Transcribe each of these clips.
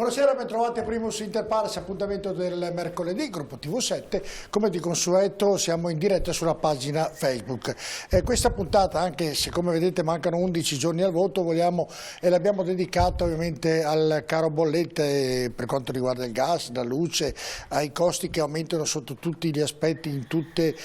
Buonasera, bentrovati a Primus Inter Pares, appuntamento del mercoledì, gruppo TV7. Come di consueto siamo in diretta sulla pagina Facebook. Questa puntata, anche se come vedete mancano 11 giorni al voto, vogliamo e l'abbiamo dedicata ovviamente al caro bollette per quanto riguarda il gas, la luce, ai costi che aumentano sotto tutti gli aspetti, in tutte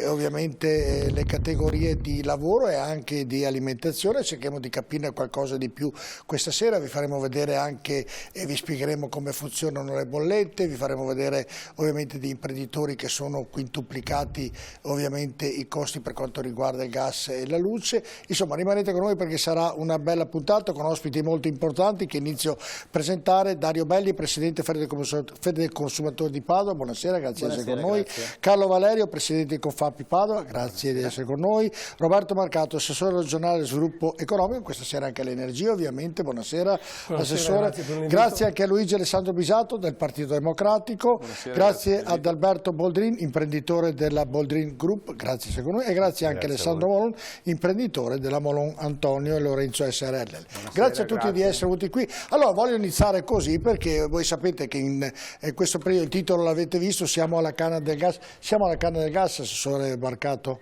ovviamente le categorie di lavoro e anche di alimentazione. Cerchiamo di capire qualcosa di più questa sera, vi faremo vedere anche e vi spiegheremo come funzionano le bollette, vi faremo vedere ovviamente di imprenditori che sono quintuplicati ovviamente i costi per quanto riguarda il gas e la luce. Insomma, rimanete con noi perché sarà una bella puntata con ospiti molto importanti che inizio a presentare. Dario Belli, Presidente Fede del Consumatore di Padova, buonasera, grazie di essere con noi. Grazie. Carlo Valerio, Presidente di Confapi Padova, grazie di essere con noi. Roberto Marcato, Assessore regionale del Sviluppo Economico, questa sera anche all'energia ovviamente, buonasera. Assessore. Grazie anche a Luigi Alessandro Bisato del Partito Democratico, grazie ad Alberto Boldrin, imprenditore della Boldrin Group, grazie secondo noi, e grazie anche a Alessandro Molon, imprenditore della Molon Antonio e Lorenzo SRL. Grazie a tutti di essere venuti qui. Allora voglio iniziare così perché voi sapete che in questo periodo, il titolo l'avete visto, siamo alla canna del gas. Siamo alla canna del gas, Assessore Marcato?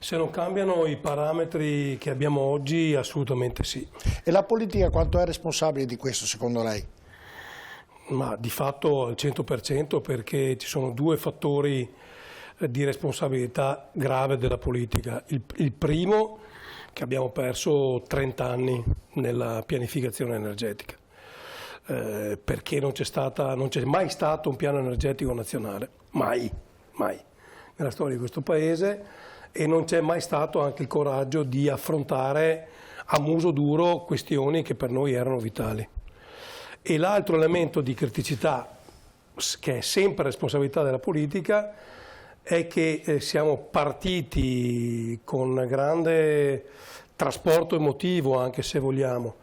Se non cambiano i parametri che abbiamo oggi, assolutamente sì. E la politica quanto è responsabile di questo secondo lei? Ma di fatto al 100%, perché ci sono due fattori di responsabilità grave della politica. Il primo, che abbiamo perso 30 anni nella pianificazione energetica, perché non c'è mai stato un piano energetico nazionale, mai, nella storia di questo Paese. E non c'è mai stato anche il coraggio di affrontare a muso duro questioni che per noi erano vitali. E l'altro elemento di criticità, che è sempre responsabilità della politica, è che siamo partiti con grande trasporto emotivo, anche se vogliamo,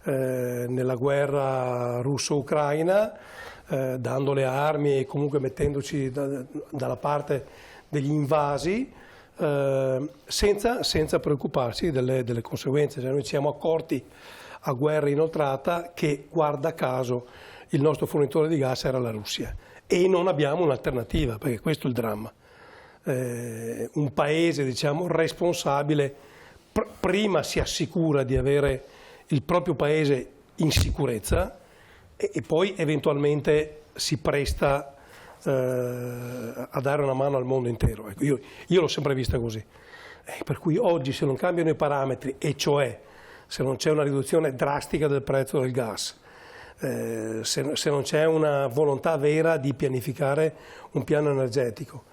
nella guerra russo-ucraina, dando le armi e comunque mettendoci dalla parte degli invasi, senza preoccuparsi delle conseguenze. Cioè, noi ci siamo accorti a guerra inoltrata che, guarda caso, il nostro fornitore di gas era la Russia e non abbiamo un'alternativa, perché questo è il dramma. Un paese, diciamo, responsabile prima si assicura di avere il proprio paese in sicurezza e poi eventualmente si presta a dare una mano al mondo intero. Ecco, io l'ho sempre vista così. Per cui oggi, se non cambiano i parametri, e cioè se non c'è una riduzione drastica del prezzo del gas, se non c'è una volontà vera di pianificare un piano energetico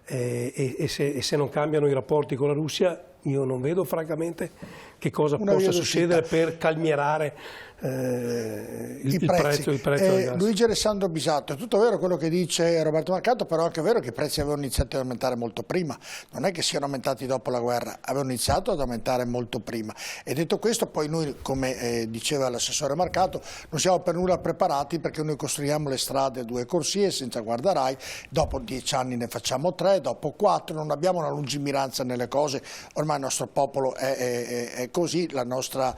e se non cambiano i rapporti con la Russia, io non vedo francamente che cosa possa succedere per calmierare il prezzo del gas. Luigi Alessandro Bisato, è tutto vero quello che dice Roberto Marcato, però è anche vero che i prezzi avevano iniziato ad aumentare molto prima, non è che siano aumentati dopo la guerra, avevano iniziato ad aumentare molto prima. E detto questo, poi noi, come diceva l'assessore Marcato, non siamo per nulla preparati, perché noi costruiamo le strade a 2 corsie senza guardarai, dopo 10 anni ne facciamo 3, dopo 4, non abbiamo una lungimiranza nelle cose, ormai il nostro popolo è così, la nostra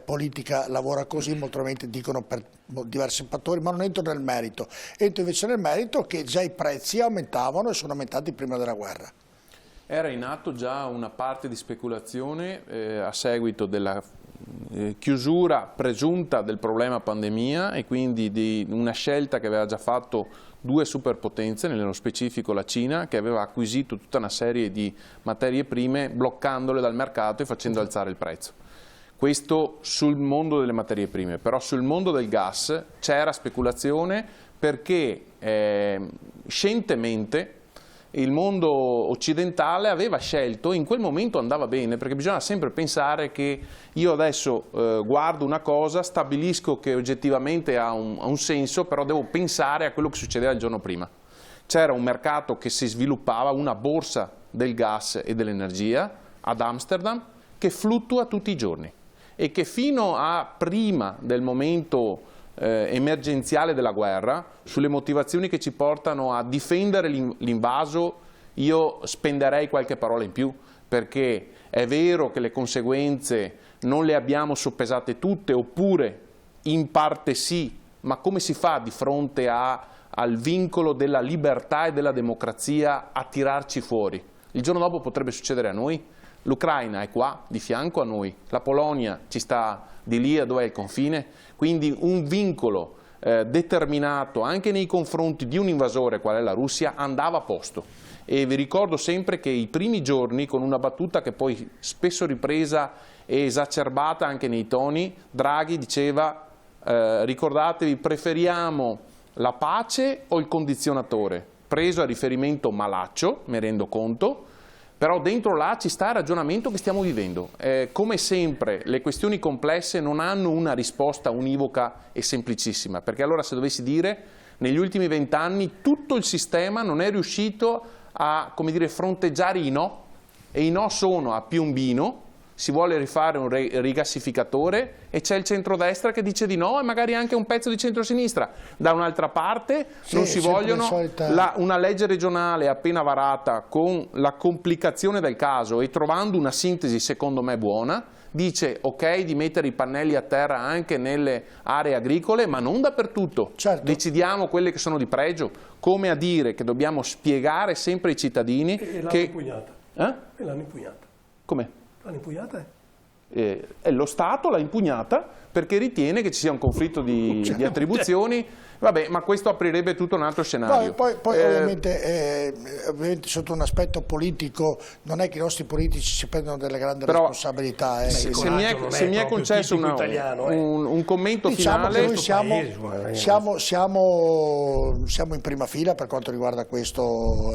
politica lavora così, molto probabilmente dicono per diversi fattori, ma non entro nel merito. Entro invece nel merito che già i prezzi aumentavano e sono aumentati prima della guerra. Era in atto già una parte di speculazione a seguito della chiusura presunta del problema pandemia e quindi di una scelta che aveva già fatto 2 superpotenze, nello specifico la Cina, che aveva acquisito tutta una serie di materie prime bloccandole dal mercato e facendo alzare il prezzo. Questo sul mondo delle materie prime, però sul mondo del gas c'era speculazione perché scientemente il mondo occidentale aveva scelto, in quel momento andava bene, perché bisogna sempre pensare che io adesso guardo una cosa, stabilisco che oggettivamente ha un senso, però devo pensare a quello che succedeva il giorno prima. C'era un mercato che si sviluppava, una borsa del gas e dell'energia ad Amsterdam, che fluttua tutti i giorni e che fino a prima del momento emergenziale della guerra, sulle motivazioni che ci portano a difendere l'invaso, io spenderei qualche parola in più, perché è vero che le conseguenze non le abbiamo soppesate tutte, oppure in parte sì, ma come si fa di fronte al vincolo della libertà e della democrazia a tirarci fuori? Il giorno dopo potrebbe succedere a noi. L'Ucraina è qua, di fianco a noi, la Polonia ci sta di lì a dove è il confine, quindi un vincolo determinato anche nei confronti di un invasore qual è la Russia andava a posto. E vi ricordo sempre che i primi giorni, con una battuta che poi spesso ripresa e esacerbata anche nei toni, Draghi diceva ricordatevi, preferiamo la pace o il condizionatore? Preso a riferimento malaccio, mi rendo conto, però dentro là ci sta il ragionamento che stiamo vivendo. Come sempre le questioni complesse non hanno una risposta univoca e semplicissima, perché allora se dovessi dire negli ultimi 20 anni tutto il sistema non è riuscito a, come dire, fronteggiare i no, e i no sono a Piombino, si vuole rifare un rigassificatore e c'è il centrodestra che dice di no e magari anche un pezzo di centrosinistra. Da un'altra parte non si vogliono una legge regionale appena varata con la complicazione del caso e trovando una sintesi secondo me buona, dice ok di mettere i pannelli a terra anche nelle aree agricole ma non dappertutto, decidiamo quelle che sono di pregio, come a dire che dobbiamo spiegare sempre ai cittadini che... l'hanno che... impugnata. E l'hanno impugnata. Come? L'hanno impugnata? Lo Stato l'ha impugnata perché ritiene che ci sia un conflitto di attribuzioni. Vabbè, ma questo aprirebbe tutto un altro scenario. Poi ovviamente sotto un aspetto politico non è che i nostri politici si prendono delle grandi responsabilità. Se mi è concesso un commento finale, che noi siamo in prima fila per quanto riguarda questo,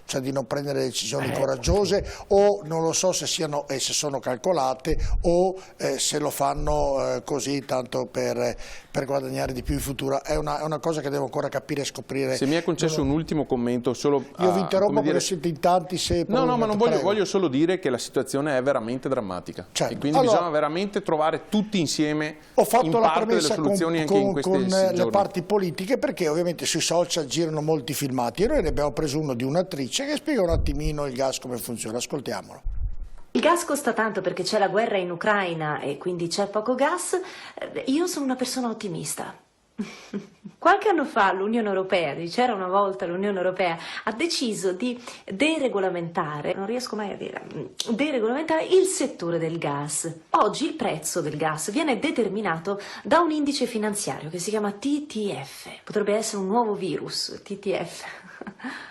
cioè di non prendere decisioni coraggiose, o non lo so se siano e se sono calcolate o se lo fanno così tanto per guadagnare di più in futuro. È una cosa che devo ancora capire e scoprire. Se mi è concesso un ultimo commento solo io vi interrompo perché siete in tanti. No, ma non voglio solo dire che la situazione è veramente drammatica, e quindi bisogna veramente trovare tutti insieme in parte delle soluzioni anche in questi giorni. Le parti politiche, perché ovviamente sui social girano molti filmati e noi ne abbiamo preso uno di un'attrice che spiega un attimino il gas come funziona. Ascoltiamolo. Il gas costa tanto perché c'è la guerra in Ucraina e quindi c'è poco gas. Io sono una persona ottimista. Qualche anno fa l'Unione Europea, c'era una volta l'Unione Europea, ha deciso di deregolamentare, non riesco mai a dire, deregolamentare il settore del gas. Oggi il prezzo del gas viene determinato da un indice finanziario che si chiama TTF. Potrebbe essere un nuovo virus, TTF.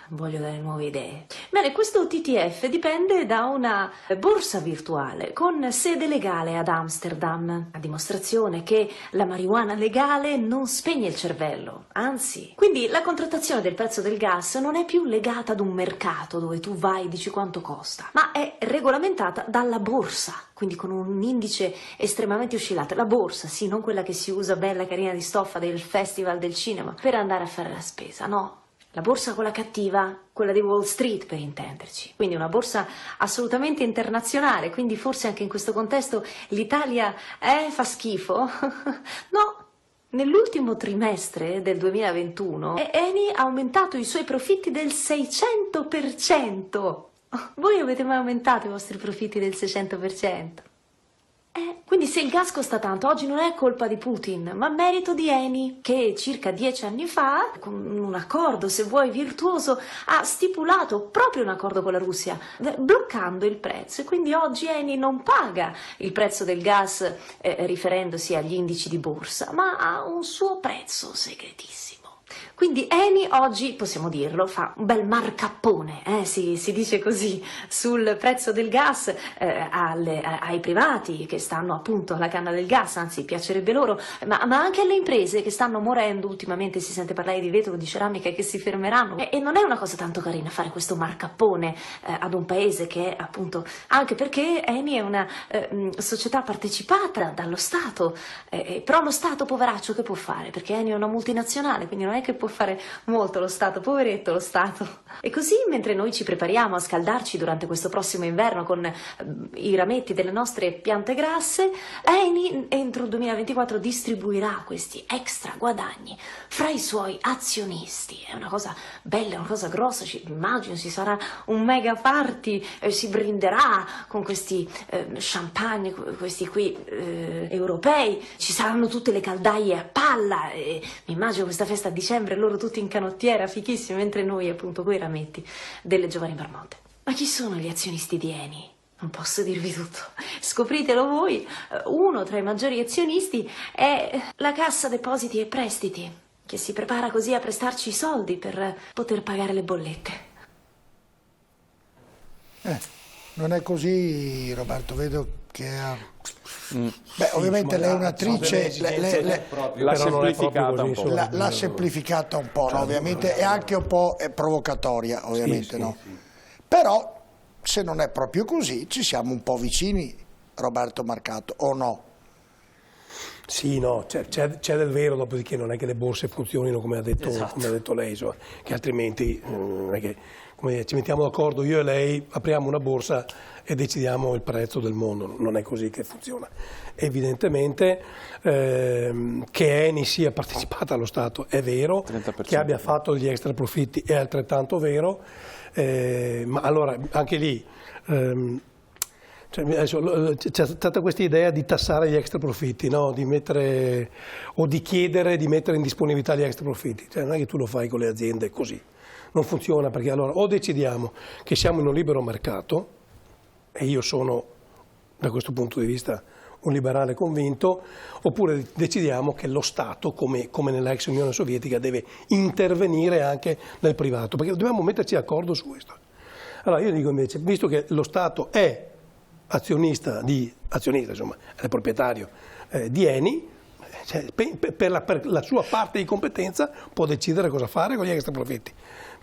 Voglio dare nuove idee. Bene, questo TTF dipende da una borsa virtuale con sede legale ad Amsterdam, a dimostrazione che la marijuana legale non spegne il cervello, anzi. Quindi la contrattazione del prezzo del gas non è più legata ad un mercato dove tu vai e dici quanto costa, ma è regolamentata dalla borsa, quindi con un indice estremamente oscillante. La borsa, sì, non quella che si usa bella carina di stoffa del Festival del Cinema per andare a fare la spesa, no. La borsa quella cattiva, quella di Wall Street per intenderci, quindi una borsa assolutamente internazionale, quindi forse anche in questo contesto l'Italia fa schifo? No, nell'ultimo trimestre del 2021 Eni ha aumentato i suoi profitti del 600%. Voi avete mai aumentato i vostri profitti del 600%? Quindi se il gas costa tanto, oggi non è colpa di Putin, ma merito di Eni, che circa 10 anni fa, con un accordo, se vuoi, virtuoso, ha stipulato proprio un accordo con la Russia, bloccando il prezzo. E quindi oggi Eni non paga il prezzo del gas riferendosi agli indici di borsa, ma ha un suo prezzo segretissimo. Quindi Eni oggi, possiamo dirlo, fa un bel marcappone, si dice così, sul prezzo del gas ai privati che stanno appunto alla canna del gas, anzi piacerebbe loro, ma anche alle imprese che stanno morendo. Ultimamente si sente parlare di vetro, di ceramica che si fermeranno e non è una cosa tanto carina fare questo marcappone ad un paese che è appunto, anche perché Eni è una società partecipata dallo Stato, però lo Stato poveraccio che può fare? Perché Eni è una multinazionale, quindi non è che può può fare molto lo Stato, poveretto lo Stato. E così, mentre noi ci prepariamo a scaldarci durante questo prossimo inverno con i rametti delle nostre piante grasse, Eni entro il 2024 distribuirà questi extra guadagni fra i suoi azionisti. È una cosa bella, una cosa grossa, immagino si sarà un mega party, si brinderà con questi champagne, questi qui europei, ci saranno tutte le caldaie a palla, e mi immagino questa festa a dicembre, loro tutti in canottiera, fichissimi, mentre noi appunto coi rametti delle giovani marmotte. Ma chi sono gli azionisti di Eni? Non posso dirvi tutto, scopritelo voi. Uno tra i maggiori azionisti è la Cassa Depositi e Prestiti, che si prepara così a prestarci i soldi per poter pagare le bollette. Non è così, Roberto, vedo che ha... Beh, ovviamente lei è un'attrice, l'ha semplificata un po'. L'ha semplificata un po', no? Ovviamente, e anche un po' provocatoria, ovviamente, no? Però, se non è proprio così, ci siamo un po' vicini, Roberto Marcato, o no? Sì, no, c'è del vero, dopodiché non è che le borse funzionino come ha detto, come ha detto lei, che altrimenti non è che, come dire, ci mettiamo d'accordo io e lei, apriamo una borsa e decidiamo il prezzo del mondo, non è così che funziona. Evidentemente che Eni sia partecipata allo Stato è vero, 30%. Che abbia fatto degli extra profitti è altrettanto vero, ma allora anche lì... c'è stata questa idea di tassare gli extra profitti, no? Di mettere, o di chiedere di mettere in disponibilità gli extra profitti, cioè, non è che tu lo fai con le aziende così, non funziona, perché allora o decidiamo che siamo in un libero mercato, e io sono da questo punto di vista un liberale convinto, oppure decidiamo che lo Stato, come nell'ex Unione Sovietica, deve intervenire anche nel privato, perché dobbiamo metterci d'accordo su questo. Allora io dico invece, visto che lo Stato è azionista, insomma, è proprietario di Eni, cioè, per la sua parte di competenza può decidere cosa fare con gli extra profitti.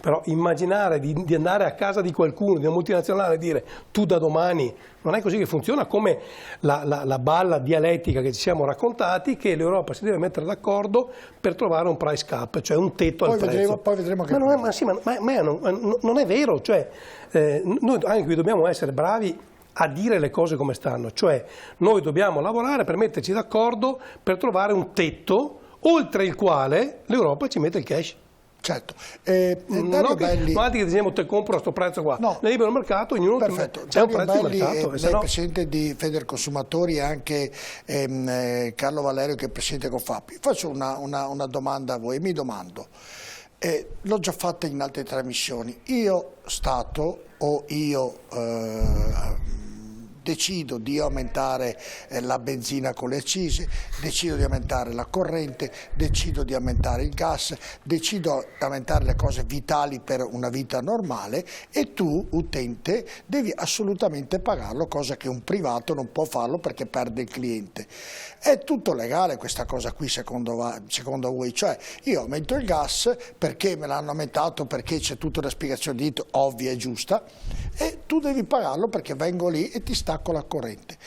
Però immaginare di andare a casa di qualcuno, di una multinazionale, e dire tu da domani, non è così che funziona, come la balla dialettica che ci siamo raccontati, che l'Europa si deve mettere d'accordo per trovare un price cap, cioè un tetto al prezzo. Poi vedremo che... non è vero, cioè, noi anche qui dobbiamo essere bravi a dire le cose come stanno, cioè noi dobbiamo lavorare per metterci d'accordo per trovare un tetto oltre il quale l'Europa ci mette il cash. Certo. Non che diciamo te compro a questo prezzo qua, nel libero mercato ognuno c'è un prezzo di mercato. Lei è presidente di Federconsumatori e anche Carlo Valerio che è presidente Confappi. Faccio una domanda a voi, mi domando, l'ho già fatta in altre trasmissioni, io Stato o io decido di aumentare la benzina con le accise, decido di aumentare la corrente, decido di aumentare il gas, decido di aumentare le cose vitali per una vita normale e tu, utente, devi assolutamente pagarlo, cosa che un privato non può farlo perché perde il cliente. È tutto legale questa cosa qui secondo voi? Cioè io aumento il gas perché me l'hanno aumentato, perché c'è tutta una spiegazione ovvia e giusta, e tu devi pagarlo perché vengo lì e ti stacco la corrente.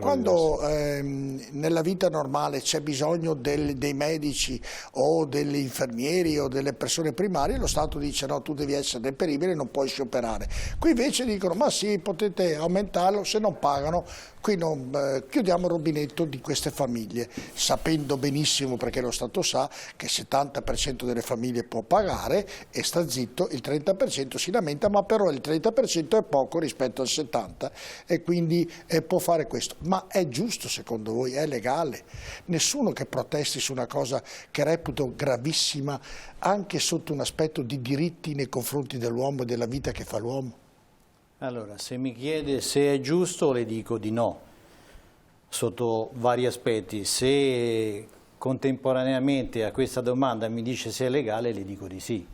Quando nella vita normale c'è bisogno dei medici o degli infermieri o delle persone primarie, lo Stato dice no, tu devi essere reperibile, non puoi scioperare. Qui invece dicono ma sì, potete aumentarlo, se non pagano qui chiudiamo il rubinetto di queste famiglie, sapendo benissimo, perché lo Stato sa, che il 70% delle famiglie può pagare e sta zitto, il 30% si lamenta, ma però il 30% è poco rispetto al 70% e quindi può fare questo. Ma è giusto secondo voi? È legale? Nessuno che protesti su una cosa che reputo gravissima anche sotto un aspetto di diritti nei confronti dell'uomo e della vita che fa l'uomo? Allora, se mi chiede se è giusto, le dico di no, sotto vari aspetti. Se contemporaneamente a questa domanda mi dice se è legale, le dico di sì.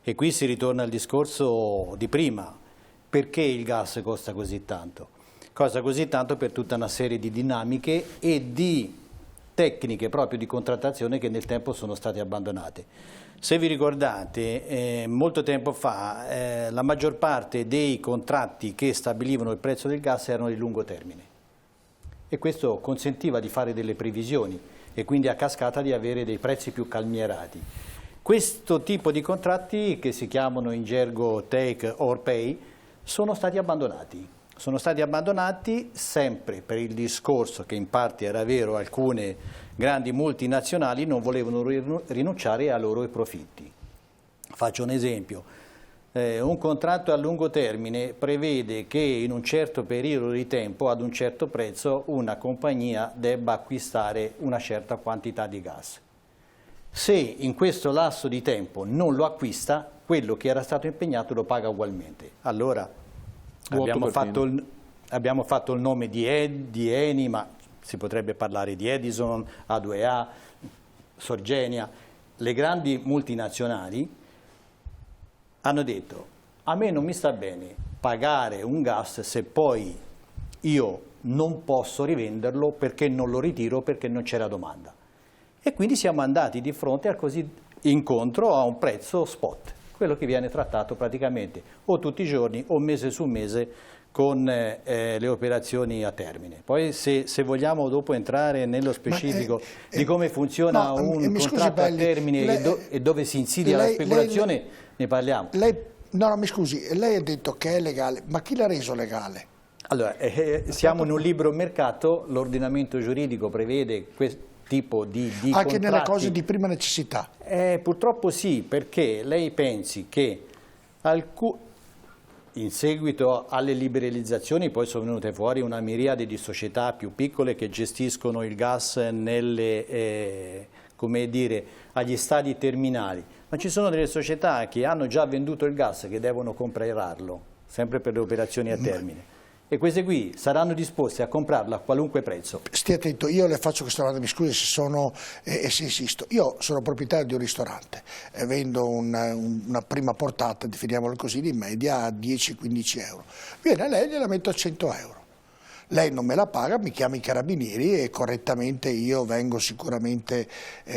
E qui si ritorna al discorso di prima. Perché il gas costa così tanto? Costa così tanto per tutta una serie di dinamiche e di tecniche proprio di contrattazione che nel tempo sono state abbandonate. Se vi ricordate, molto tempo fa la maggior parte dei contratti che stabilivano il prezzo del gas erano di lungo termine e questo consentiva di fare delle previsioni e quindi a cascata di avere dei prezzi più calmierati. Questo tipo di contratti, che si chiamano in gergo take or pay, sono stati abbandonati. Sono stati abbandonati sempre per il discorso che in parte era vero, alcune grandi multinazionali non volevano rinunciare ai loro profitti. Faccio un esempio. Un contratto a lungo termine prevede che in un certo periodo di tempo, ad un certo prezzo, una compagnia debba acquistare una certa quantità di gas. Se in questo lasso di tempo non lo acquista, quello che era stato impegnato lo paga ugualmente. Allora abbiamo fatto il nome di Eni, ma si potrebbe parlare di Edison, A2A, Sorgenia. Le grandi multinazionali hanno detto: a me non mi sta bene pagare un gas se poi io non posso rivenderlo perché non lo ritiro, perché non c'era domanda. E quindi siamo andati di fronte al così incontro a un prezzo spot, quello che viene trattato praticamente o tutti i giorni o mese su mese con le operazioni a termine. Poi se vogliamo dopo entrare nello specifico di come funziona un contratto a termine e dove si insidia la speculazione, ne parliamo. No, mi scusi, lei ha detto che è legale, ma chi l'ha reso legale? Allora, siamo in un libero mercato, l'ordinamento giuridico prevede questo tipo di anche contratti. nelle cose di prima necessità? Purtroppo sì, perché lei pensi che in seguito alle liberalizzazioni poi sono venute fuori una miriade di società più piccole che gestiscono il gas come dire, agli stadi terminali, ma ci sono delle società che hanno già venduto il gas che devono comprarlo, sempre per le operazioni a termine. E queste qui saranno disposte a comprarla a qualunque prezzo. Stia attento, io le faccio questa domanda, mi scusi se insisto. Io sono proprietario di un ristorante e vendo una prima portata, definiamolo così, di media a 10-15 euro. Viene lei e gliela metto a 100 euro. Lei non me la paga, mi chiama i carabinieri e correttamente io vengo sicuramente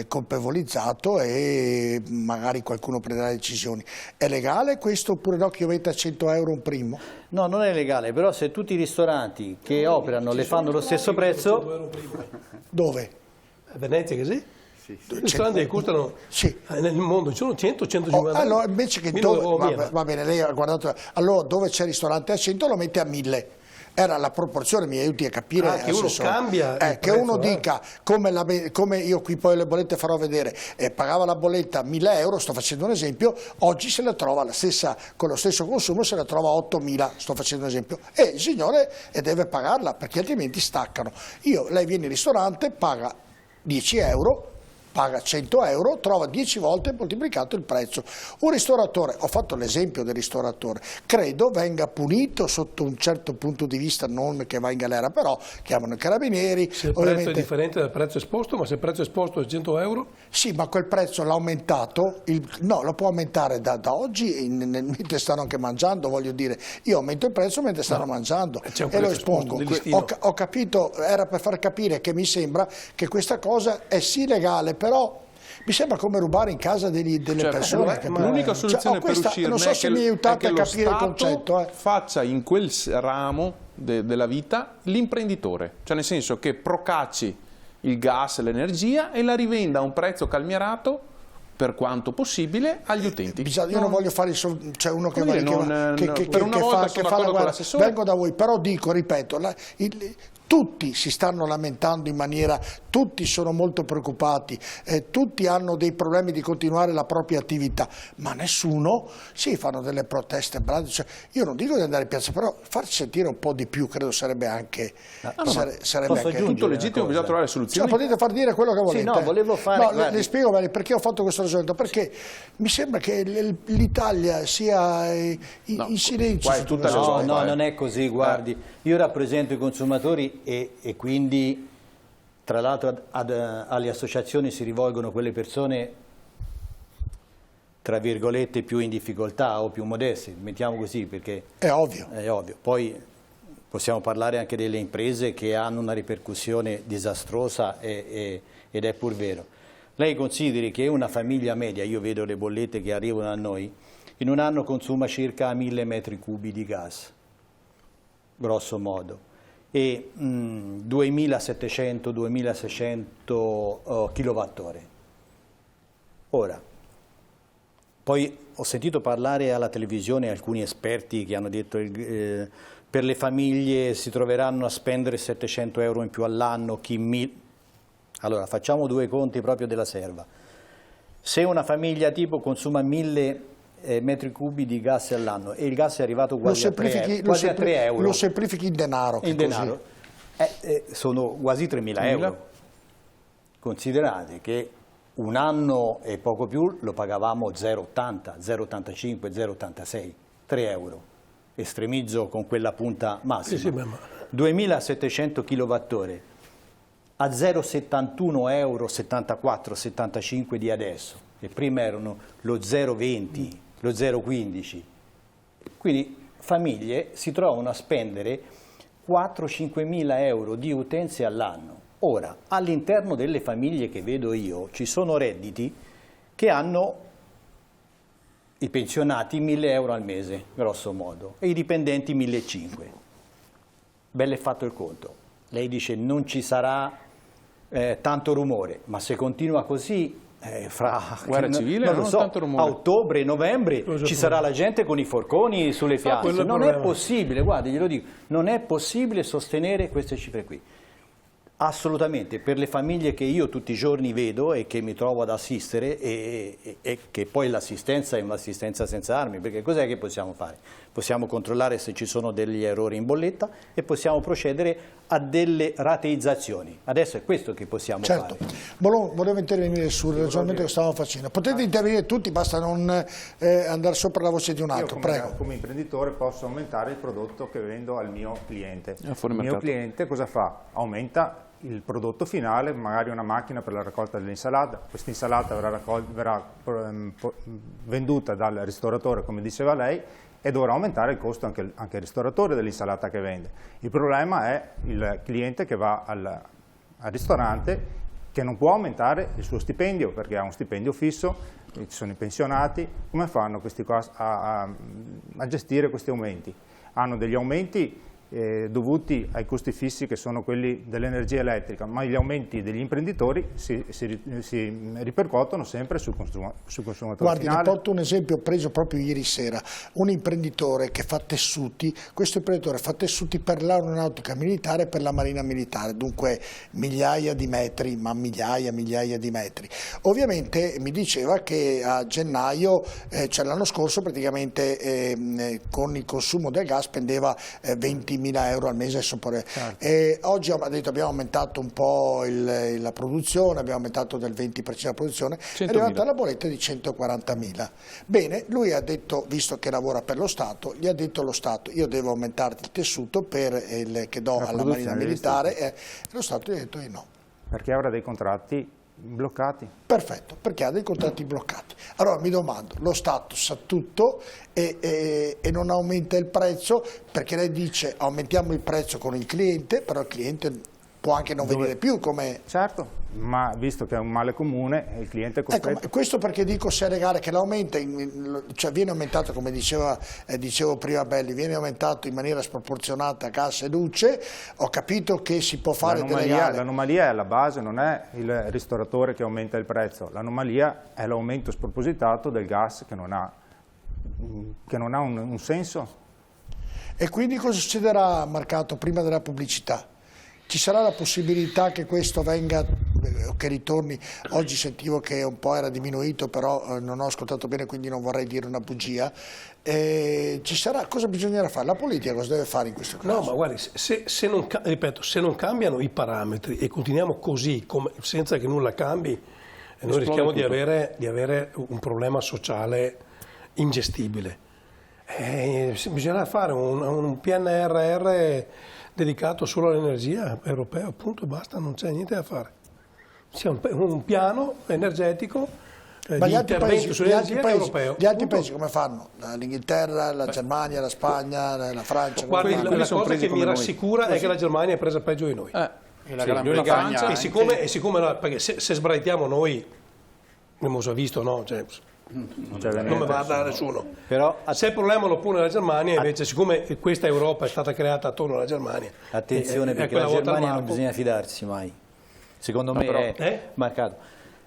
colpevolizzato e magari qualcuno prenderà decisioni. È legale questo oppure no che io metta a 100 euro un primo? No, non è legale, però se tutti i ristoranti che operano le fanno lo stesso prezzo... Dove? A Venezia che sì? Sì. I ristoranti che costano nel mondo, ci sono 100-150 allora invece che va bene, lei ha guardato, allora dove c'è il ristorante a 100 lo mette a 1000. Era la proporzione, mi aiuti a capire. Che uno cambia che prezzo, uno dica, come io qui poi le bollette farò vedere, pagava la bolletta 1000 euro, sto facendo un esempio, oggi se la trova la stessa, con lo stesso consumo se la trova 8000, sto facendo un esempio, e il signore deve pagarla perché altrimenti staccano. Lei viene in ristorante, paga 10 euro, paga 100 euro, trova 10 volte moltiplicato il prezzo. Un ristoratore, ho fatto l'esempio del ristoratore, credo venga punito sotto un certo punto di vista, non che va in galera, però chiamano i carabinieri. Se il prezzo è differente dal prezzo esposto, ma se il prezzo esposto è 100 euro? Sì, ma quel prezzo l'ha aumentato, no, lo può aumentare da oggi, mentre stanno anche mangiando, voglio dire, io aumento il prezzo mentre stanno mangiando e lo espongo. Ho capito, era per far capire che mi sembra che questa cosa è sì legale, però mi sembra come rubare in casa delle persone. Ma l'unica soluzione per uscirne non so se mi aiutate a capire il concetto. Faccia in quel ramo della vita l'imprenditore, cioè nel senso che procacci il gas, l'energia e la rivenda a un prezzo calmierato per quanto possibile agli utenti. Io non voglio fare uno che fa vengo da voi, però dico, ripeto, tutti si stanno lamentando in maniera, tutti sono molto preoccupati, tutti hanno dei problemi di continuare la propria attività, ma nessuno, sì, fanno delle proteste, io non dico di andare in piazza, però farci sentire un po' di più credo sarebbe anche... sarebbe anche tutto legittimo, bisogna trovare soluzioni. Potete far dire quello che volete. Sì, no, volevo fare... le spiego bene perché ho fatto questo ragionamento, perché mi sembra che l'Italia sia in silenzio. No, non è così, guardi, io rappresento i consumatori e quindi tra l'altro alle associazioni si rivolgono quelle persone tra virgolette più in difficoltà o più modeste, mettiamo così, perché è ovvio. Poi possiamo parlare anche delle imprese che hanno una ripercussione disastrosa ed è pur vero. Lei consideri che una famiglia media, io vedo le bollette che arrivano a noi, in un anno consuma circa 1000 metri cubi di gas, grosso modo, e 2700-2600 kWh. Ora, Poi ho sentito parlare alla televisione alcuni esperti che hanno detto che per le famiglie si troveranno a spendere 700 euro in più all'anno, chi 1000. Allora facciamo due conti proprio della serva. Se una famiglia tipo consuma 1000 metri cubi di gas all'anno e il gas è arrivato quasi a 3 euro. Lo semplifichi in denaro. In denaro. Sono quasi 3.000 euro. Considerate che un anno e poco più lo pagavamo 0,80, 0,85, 0,86, 3 euro. Estremizzo con quella punta massima. 2.700 kWh a 0,71 euro, 74, 75 di adesso. E prima erano lo 0,20, lo 0,15. Quindi famiglie si trovano a spendere 4-5 mila euro di utenze all'anno. Ora, all'interno delle famiglie che vedo io, ci sono redditi che hanno i pensionati 1.000 euro al mese, grosso modo, e i dipendenti 1.500. Belle fatto il conto. Lei dice non ci sarà tanto rumore, ma se continua così, fra guerra civile, non lo so, tanto rumore. A ottobre, novembre ci sarà la gente con i forconi sulle piazze. Non è possibile, guardi, glielo dico, non è possibile sostenere queste cifre qui. Assolutamente, per le famiglie che io tutti i giorni vedo e che mi trovo ad assistere e che poi l'assistenza è un'assistenza senza armi, perché cos'è che possiamo fare? Possiamo controllare se ci sono degli errori in bolletta e possiamo procedere a delle rateizzazioni. Adesso è questo che possiamo fare. Volevo intervenire sul ragionamento che stavamo facendo. Potete intervenire tutti, basta non andare sopra la voce di un altro. Io come imprenditore posso aumentare il prodotto che vendo al mio cliente. Il mio cliente cosa fa? Aumenta il prodotto finale, magari una macchina per la raccolta dell'insalata. Questa insalata verrà venduta dal ristoratore, come diceva lei, e dovrà aumentare il costo anche il ristoratore dell'insalata che vende. Il problema è il cliente che va al ristorante, che non può aumentare il suo stipendio perché ha un stipendio fisso, ci sono i pensionati. Come fanno questi qua a gestire questi aumenti? Hanno degli aumenti dovuti ai costi fissi che sono quelli dell'energia elettrica, ma gli aumenti degli imprenditori si ripercuotono sempre sul consumatore Guardi, finale. ne porto un esempio preso proprio ieri sera. Un imprenditore che fa tessuti, questo imprenditore fa tessuti per l'aeronautica militare e per la marina militare, dunque migliaia di metri, ma migliaia di metri. Ovviamente mi diceva che a gennaio, cioè l'anno scorso praticamente con il consumo del gas spendeva 20.000 euro al mese. Oggi ha detto abbiamo aumentato un po' la produzione, abbiamo aumentato del 20% la produzione, è arrivata la bolletta di 140.000. Bene, lui ha detto, visto che lavora per lo Stato, gli ha detto allo Stato io devo aumentarti il tessuto che do alla Marina Militare, e lo Stato gli ha detto di no. Perché avrà dei contratti bloccati. Perfetto, perché ha dei contratti bloccati. Allora mi domando, lo Stato sa tutto e non aumenta il prezzo, perché lei dice aumentiamo il prezzo con il cliente, però il cliente può anche non venire più come... Certo, ma visto che è un male comune, il cliente è costretto... Ecco, questo perché dico se è legale che l'aumenta, cioè viene aumentato, come dicevo prima Belli, viene aumentato in maniera sproporzionata gas e luce, ho capito che si può fare legale. L'anomalia è alla base, non è il ristoratore che aumenta il prezzo, l'anomalia è l'aumento spropositato del gas che non ha un senso. E quindi cosa succederà, Marcato, prima della pubblicità? Ci sarà la possibilità che questo venga, che ritorni, oggi sentivo che un po' era diminuito, però non ho ascoltato bene, quindi non vorrei dire una bugia. Ci sarà, cosa bisognerà fare? La politica cosa deve fare in questo caso? No, ma guardi, se non cambiano i parametri e continuiamo così, senza che nulla cambi, noi rischiamo di avere un problema sociale ingestibile. Bisognerà fare un PNRR dedicato solo all'energia europea, appunto, basta, non c'è niente da fare. C'è un piano energetico di intervento sull'energia europeo. Gli altri paesi come fanno? L'Inghilterra, la Germania, la Spagna, la Francia? Guardi, la cosa che mi rassicura è che la Germania è presa peggio di noi. E la Gran Bretagna. E siccome no, perché se sbraitiamo noi, abbiamo già visto, no? Cioè, non mi va a dare nessuno. Però, se il problema lo pone la Germania, invece, siccome questa Europa è stata creata attorno alla Germania, attenzione, perché la Germania non bisogna fidarsi mai. Secondo me è marcato.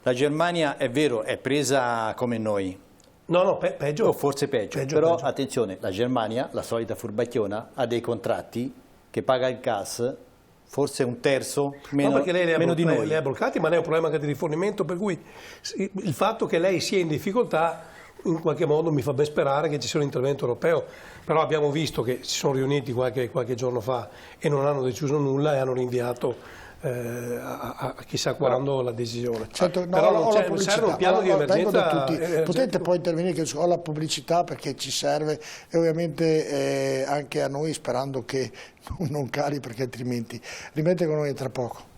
La Germania è vero, è presa come noi, No, peggio. O forse peggio. Però attenzione, la Germania, la solita furbacchiona, ha dei contratti che paga il gas forse un terzo meno di noi. Lei ha bloccati, ma lei ha un problema anche di rifornimento, per cui il fatto che lei sia in difficoltà in qualche modo mi fa ben sperare che ci sia un intervento europeo, però abbiamo visto che si sono riuniti qualche giorno fa e non hanno deciso nulla e hanno rinviato a chissà quando la decisione. Certo, però non serve un piano di emergenza. Potete poi intervenire che ho la pubblicità perché ci serve e ovviamente anche a noi, sperando che non cali, perché altrimenti rimette con noi tra poco.